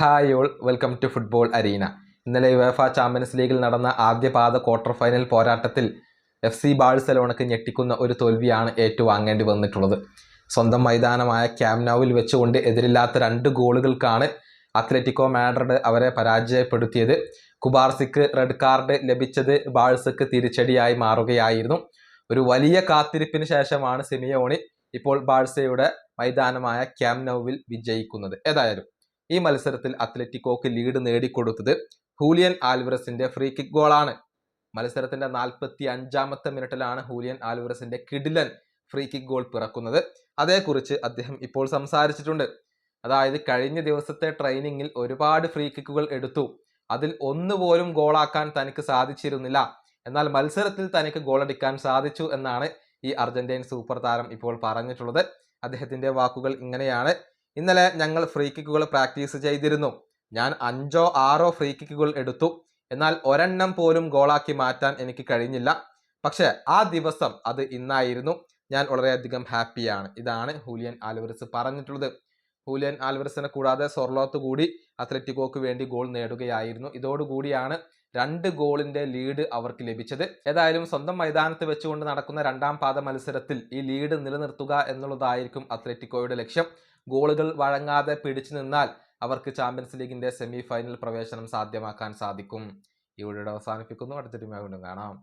Hi all, welcome to football arena. ഇന്നലെ UEFA champions ലീഗിൽ നടന്ന ആദ്യ പാദ ക്വാർട്ടർ ഫൈനൽ പോരാട്ടത്തിൽ FC ബാഴ്സലോണയ്ക്ക് ഞെട്ടിക്കുന്ന ഒരു തോൽവിയാണ് ഏറ്റുവാങ്ങേണ്ടി വന്നിട്ടുള്ളത്. സ്വന്തം മൈതാനമായ ക്യാമ്പ് നൗവിൽ വെച്ചുകൊണ്ട് എതിരില്ലാത്ത 2 ഗോളുകൾക്കാണ് അത്ലറ്റിക്കോ മാഡ്രിഡ് അവരെ പരാജയപ്പെടുത്തിയത്. കുബാർസിക്ക് റെഡ് കാർഡ് ലഭിച്ചത് ബാഴ്സക്ക് തിരിച്ചടിയായി മാറുകയായിരുന്നു. ഒരു വലിയ കാത്തിരിപ്പിന് ശേഷമാണ് സിമിയോണി ഇപ്പോൾ ബാഴ്സയുടെ മൈതാനമായ ക്യാമ്പ് നൗവിൽ വിജയിക്കുന്നത്. ഏതായാലും ഈ മത്സരത്തിൽ അത്ലറ്റിക്കോക്ക് ലീഡ് നേടിക്കൊടുത്തത് ഹൂലിയൻ ആൽവറസിന്റെ ഫ്രീ കിക്ക് ഗോളാണ്. മത്സരത്തിന്റെ 45-ാമത്തെ മിനിറ്റിലാണ് ഹൂലിയൻ ആൽവറസിന്റെ കിടിലൻ ഫ്രീ കിക്ക് ഗോൾ പിറക്കുന്നത്. അതേക്കുറിച്ച് അദ്ദേഹം ഇപ്പോൾ സംസാരിച്ചിട്ടുണ്ട്. അതായത് കഴിഞ്ഞ ദിവസത്തെ ട്രെയിനിങ്ങിൽ ഒരുപാട് ഫ്രീ കിക്കുകൾ എടുത്തു, അതിൽ ഒന്നുപോലും ഗോളാക്കാൻ തനിക്ക് സാധിച്ചിരുന്നില്ല, എന്നാൽ മത്സരത്തിൽ തനിക്ക് ഗോളടിക്കാൻ സാധിച്ചു എന്നാണ് ഈ അർജന്റീൻ സൂപ്പർ താരം ഇപ്പോൾ പറഞ്ഞിട്ടുള്ളത്. അദ്ദേഹത്തിന്റെ വാക്കുകൾ ഇങ്ങനെയാണ്: ഇന്നലെ ഞങ്ങൾ ഫ്രീ കിക്കുകൾ പ്രാക്ടീസ് ചെയ്തിരുന്നു. ഞാൻ 5-6 ഫ്രീ കിക്കുകൾ എടുത്തു, എന്നാൽ ഒരെണ്ണം പോലും ഗോളാക്കി മാറ്റാൻ എനിക്ക് കഴിഞ്ഞില്ല. പക്ഷേ ആ ദിവസം അത് ഇന്നായിരുന്നു. ഞാൻ വളരെയധികം ഹാപ്പിയാണ്. ഇതാണ് ഹൂലിയൻ ആൽവറസ് പറഞ്ഞിട്ടുള്ളത്. ഹൂലിയൻ ആൽവറസിനെ കൂടാതെ സൊർലോത്ത് കൂടി അത്ലറ്റിക്കോക്ക് വേണ്ടി ഗോൾ നേടുകയായിരുന്നു. ഇതോടുകൂടിയാണ് 2 ഗോളിന്റെ ലീഡ് അവർക്ക് ലഭിച്ചത്. ഏതായാലും സ്വന്തം മൈതാനത്ത് വെച്ചുകൊണ്ട് നടക്കുന്ന 2ാം പാദ മത്സരത്തിൽ ഈ ലീഡ് നിലനിർത്തുക എന്നുള്ളതായിരിക്കും അത്ലറ്റിക്കോയുടെ ലക്ഷ്യം. ഗോളുകൾ വഴങ്ങാതെ പിടിച്ചു നിന്നാൽ അവർക്ക് ചാമ്പ്യൻസ് ലീഗിന്റെ സെമി ഫൈനൽ പ്രവേശനം സാധ്യമാക്കാൻ സാധിക്കും. ഈ വീഡിയോ അവസാനിപ്പിക്കുന്നു. അടുത്തൊരു വീണ്ടും കാണാം.